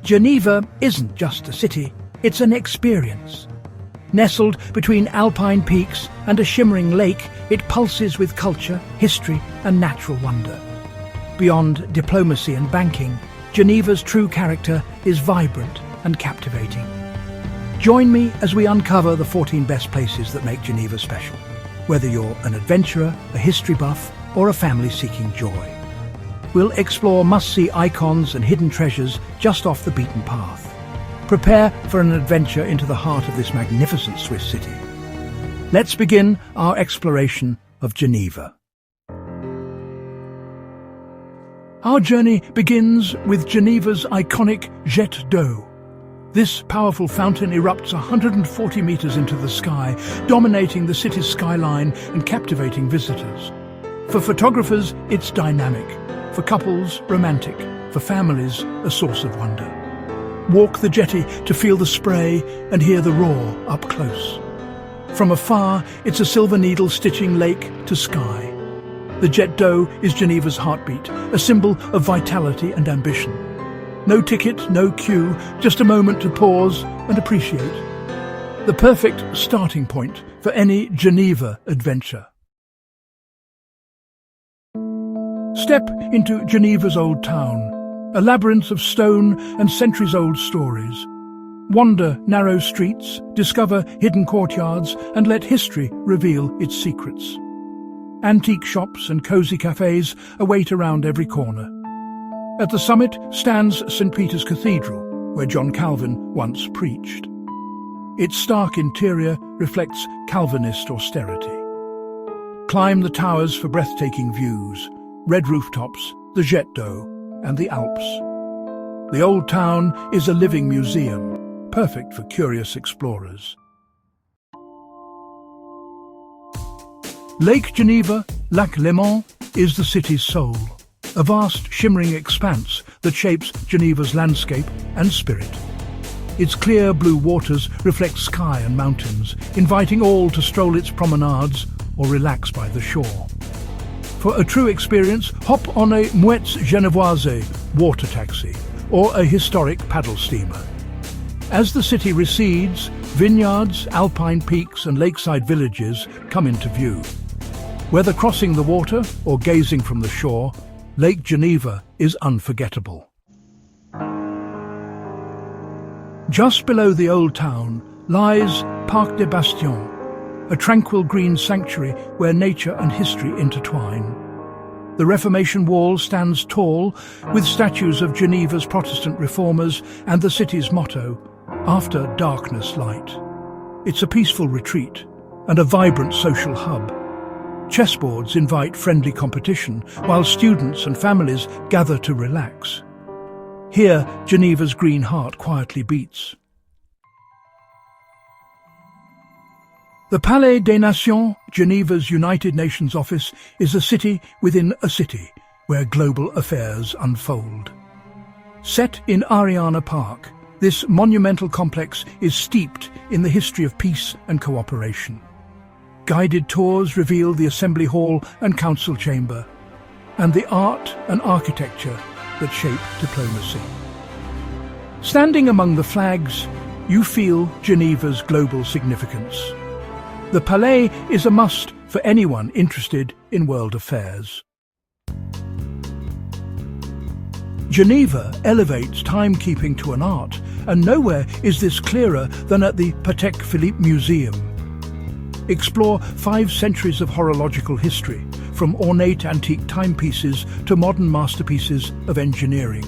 Geneva isn't just a city, it's an experience. Nestled between alpine peaks and a shimmering lake, it pulses with culture, history and natural wonder. Beyond diplomacy and banking, Geneva's true character is vibrant and captivating. Join me as we uncover the 14 best places that make Geneva special, whether you're an adventurer, a history buff or a family seeking joy. We'll explore must-see icons and hidden treasures just off the beaten path. Prepare for an adventure into the heart of this magnificent Swiss city. Let's begin our exploration of Geneva. Our journey begins with Geneva's iconic Jet d'eau. This powerful fountain erupts 140 meters into the sky, dominating the city's skyline and captivating visitors. For photographers, it's dynamic. For couples, romantic. For families, a source of wonder. Walk the jetty to feel the spray and hear the roar up close. From afar, it's a silver needle stitching lake to sky. The Jet d'eau is Geneva's heartbeat, a symbol of vitality and ambition. No ticket, no queue, just a moment to pause and appreciate. The perfect starting point for any Geneva adventure. Step into Geneva's old town, a labyrinth of stone and centuries-old stories. Wander narrow streets, discover hidden courtyards, and let history reveal its secrets. Antique shops and cosy cafes await around every corner. At the summit stands St. Peter's Cathedral, where John Calvin once preached. Its stark interior reflects Calvinist austerity. Climb the towers for breathtaking views, red rooftops, the Jet d'eau, and the Alps. The old town is a living museum, perfect for curious explorers. Lake Geneva, Lac Léman, is the city's soul, a vast shimmering expanse that shapes Geneva's landscape and spirit. Its clear blue waters reflect sky and mountains, inviting all to stroll its promenades or relax by the shore. For a true experience, hop on a Mouettes Genevoise water taxi or a historic paddle steamer. As the city recedes, vineyards, alpine peaks and lakeside villages come into view. Whether crossing the water or gazing from the shore, Lake Geneva is unforgettable. Just below the old town lies Parc des Bastions, a tranquil green sanctuary where nature and history intertwine. The Reformation Wall stands tall, with statues of Geneva's Protestant reformers and the city's motto, "After darkness, light." It's a peaceful retreat and a vibrant social hub. Chessboards invite friendly competition, while students and families gather to relax. Here, Geneva's green heart quietly beats. The Palais des Nations, Geneva's United Nations office, is a city within a city, where global affairs unfold. Set in Ariana Park, this monumental complex is steeped in the history of peace and cooperation. Guided tours reveal the Assembly Hall and Council Chamber, and the art and architecture that shape diplomacy. Standing among the flags, you feel Geneva's global significance. The Palais is a must for anyone interested in world affairs. Geneva elevates timekeeping to an art, and nowhere is this clearer than at the Patek Philippe Museum. Explore 5 centuries of horological history, from ornate antique timepieces to modern masterpieces of engineering.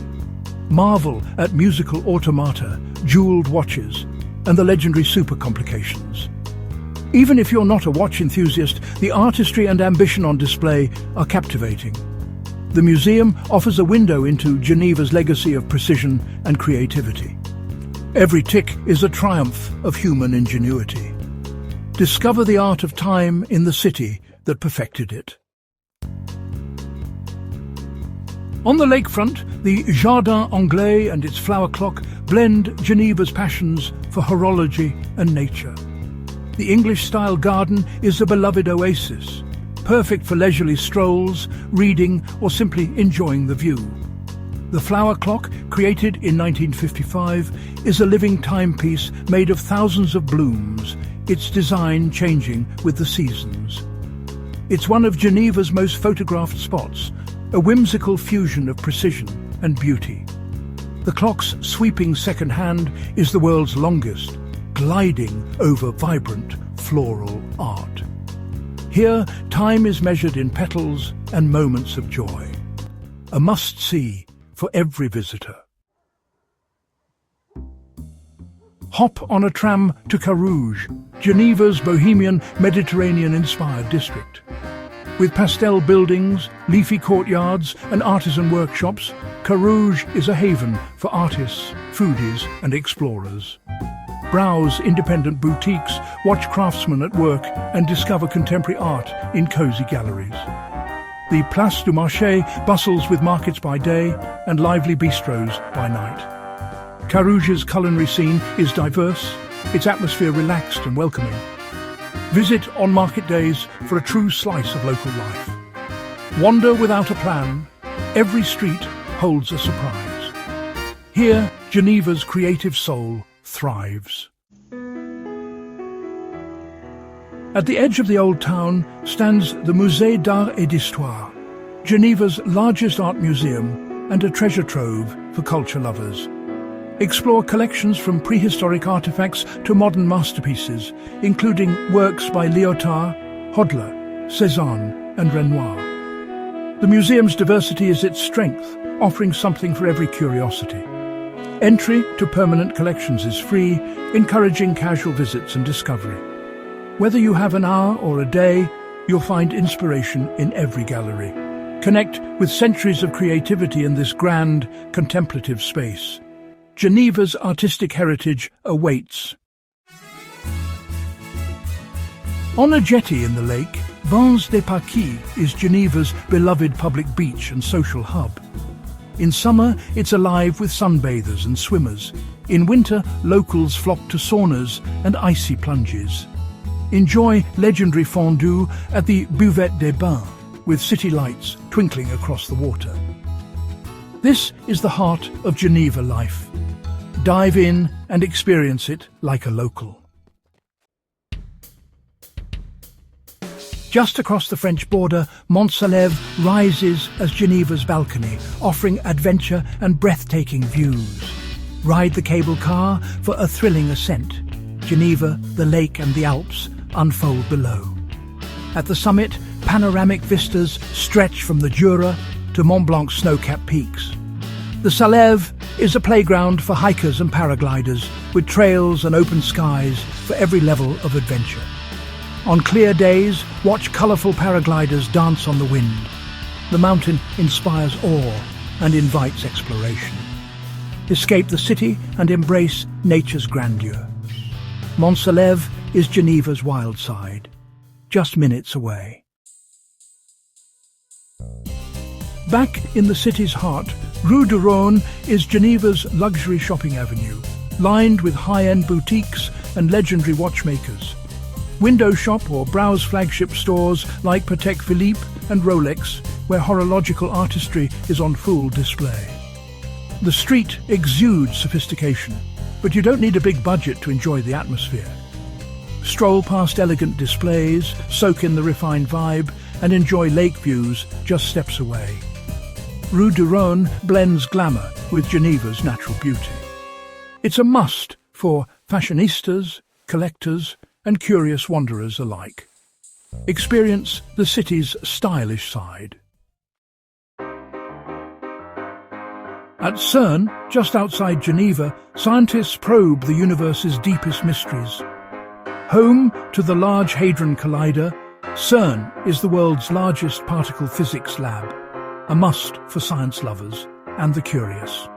Marvel at musical automata, jeweled watches, and the legendary supercomplications. Even if you're not a watch enthusiast, the artistry and ambition on display are captivating. The museum offers a window into Geneva's legacy of precision and creativity. Every tick is a triumph of human ingenuity. Discover the art of time in the city that perfected it. On the lakefront, the Jardin Anglais and its flower clock blend Geneva's passions for horology and nature. The English-style garden is a beloved oasis, perfect for leisurely strolls, reading, or simply enjoying the view. The flower clock, created in 1955, is a living timepiece made of thousands of blooms, its design changing with the seasons. It's one of Geneva's most photographed spots, a whimsical fusion of precision and beauty. The clock's sweeping second hand is the world's longest, gliding over vibrant floral art. Here, time is measured in petals and moments of joy. A must-see for every visitor. Hop on a tram to Carouge, Geneva's bohemian Mediterranean-inspired district. With pastel buildings, leafy courtyards and artisan workshops, Carouge is a haven for artists, foodies and explorers. Browse independent boutiques, watch craftsmen at work and discover contemporary art in cosy galleries. The Place du Marché bustles with markets by day and lively bistros by night. Carouge's culinary scene is diverse, its atmosphere relaxed and welcoming. Visit on market days for a true slice of local life. Wander without a plan, every street holds a surprise. Here, Geneva's creative soul thrives. At the edge of the old town stands the Musée d'Art et d'Histoire, Geneva's largest art museum and a treasure trove for culture lovers. Explore collections from prehistoric artifacts to modern masterpieces, including works by Lyotard, Hodler, Cézanne and Renoir. The museum's diversity is its strength, offering something for every curiosity. Entry to permanent collections is free, encouraging casual visits and discovery. Whether you have an hour or a day, you'll find inspiration in every gallery. Connect with centuries of creativity in this grand, contemplative space. Geneva's artistic heritage awaits. On a jetty in the lake, Vence des Paquis is Geneva's beloved public beach and social hub. In summer, it's alive with sunbathers and swimmers. In winter, locals flock to saunas and icy plunges. Enjoy legendary fondue at the Buvette des Bains, with city lights twinkling across the water. This is the heart of Geneva life. Dive in and experience it like a local. Just across the French border, Mont-Salève rises as Geneva's balcony, offering adventure and breathtaking views. Ride the cable car for a thrilling ascent. Geneva, the lake and the Alps unfold below. At the summit, panoramic vistas stretch from the Jura to Mont Blanc's snow-capped peaks. The Salève is a playground for hikers and paragliders, with trails and open skies for every level of adventure. On clear days, watch colourful paragliders dance on the wind. The mountain inspires awe and invites exploration. Escape the city and embrace nature's grandeur. Mont-Salève is Geneva's wild side, just minutes away. Back in the city's heart, Rue du Rhône is Geneva's luxury shopping avenue, lined with high-end boutiques and legendary watchmakers. Window shop or browse flagship stores like Patek Philippe and Rolex, where horological artistry is on full display. The street exudes sophistication, but you don't need a big budget to enjoy the atmosphere. Stroll past elegant displays, soak in the refined vibe, and enjoy lake views just steps away. Rue du Rhône blends glamour with Geneva's natural beauty. It's a must for fashionistas, collectors, and curious wanderers alike. Experience the city's stylish side. At CERN, just outside Geneva, scientists probe the universe's deepest mysteries. Home to the Large Hadron Collider, CERN is the world's largest particle physics lab, a must for science lovers and the curious.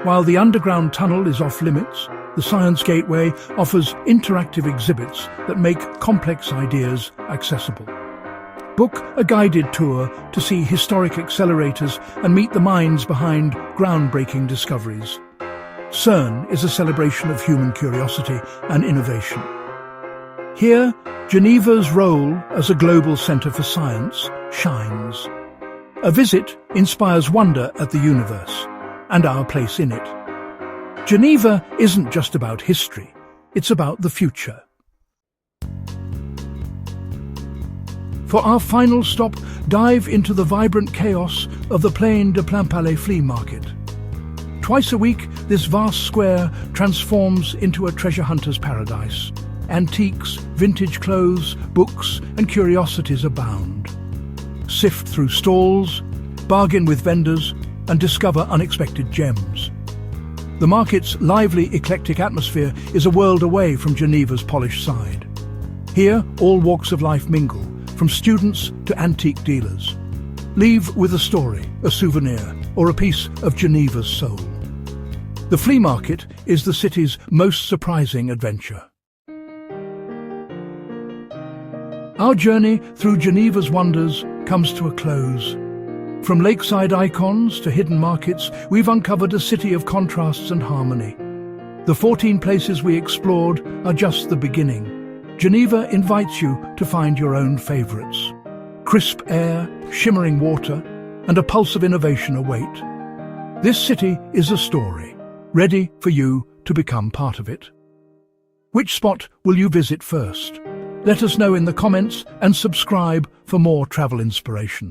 While the underground tunnel is off-limits, the Science Gateway offers interactive exhibits that make complex ideas accessible. Book a guided tour to see historic accelerators and meet the minds behind groundbreaking discoveries. CERN is a celebration of human curiosity and innovation. Here, Geneva's role as a global centre for science shines. A visit inspires wonder at the universe and our place in it. Geneva isn't just about history, it's about the future. For our final stop, dive into the vibrant chaos of the Plaine de Plainpalais flea market. Twice a week, this vast square transforms into a treasure hunter's paradise. Antiques, vintage clothes, books, and curiosities abound. Sift through stalls, bargain with vendors, and discover unexpected gems. The market's lively, eclectic atmosphere is a world away from Geneva's polished side. Here, all walks of life mingle, from students to antique dealers. Leave with a story, a souvenir, or a piece of Geneva's soul. The flea market is the city's most surprising adventure. Our journey through Geneva's wonders comes to a close. From lakeside icons to hidden markets, we've uncovered a city of contrasts and harmony. The 14 places we explored are just the beginning. Geneva invites you to find your own favorites. Crisp air, shimmering water, and a pulse of innovation await. This city is a story, ready for you to become part of it. Which spot will you visit first? Let us know in the comments and subscribe for more travel inspiration.